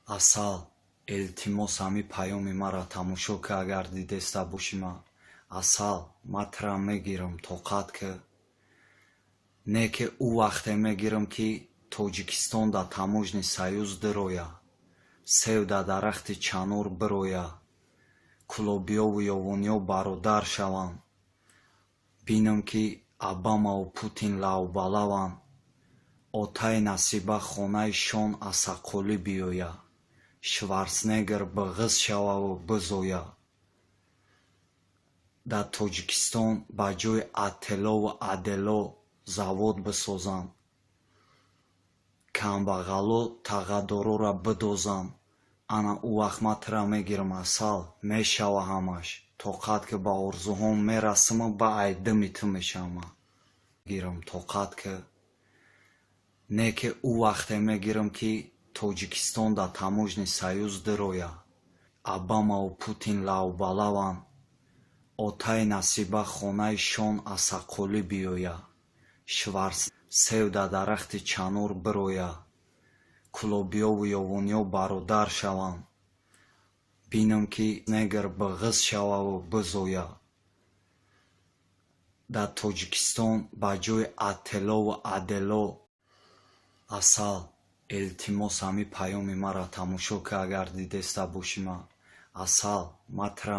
Асал, илтимос ҳами паёми маро тамошо ки агар дидеста бошима. Асал, матра мегирам тоқат ки не ки ӯ вақте мегирам ки Тоҷикистон да таможни Союз дироя, сев да дарахти чанор бироя, кулобиёву ёвониё бародар шаванд, бинам ки Обамаву Путин лавбалаванд, отаи насиба хонаи шон аз сақолӣ биёя, Шварценеггер биғиз шававу бизоя. Дар Тоҷикистон ба ҷои Аттилову Адело завод бисозанд, камбағало тағадороро бидозанд. Ана ӯ вақт матра мегирам Асал, мешава ҳамаш, тоқат ки ба орзуҳом мерасима ба айдами ту мешавама. Гирам тоқат ки не ки ӯ вақте мегирам ки Тоҷикистон да таможни Союз дироя, Обамаву Путин лавбалаванд, отаи насиба хонаи шон аз сақолӣ биёя, Шварценеггер сев да дарахти чанор бироя, кулобиёву ёвониё бародар шаванд, бинам ки Шварценеггер биғиз шававу бизоя. Дар Тоҷикистон ба ҷои Аттилову Адело. Асал, илтимос ҳами паёми маро тамошо ки агар дидеста бошима. Асал, матра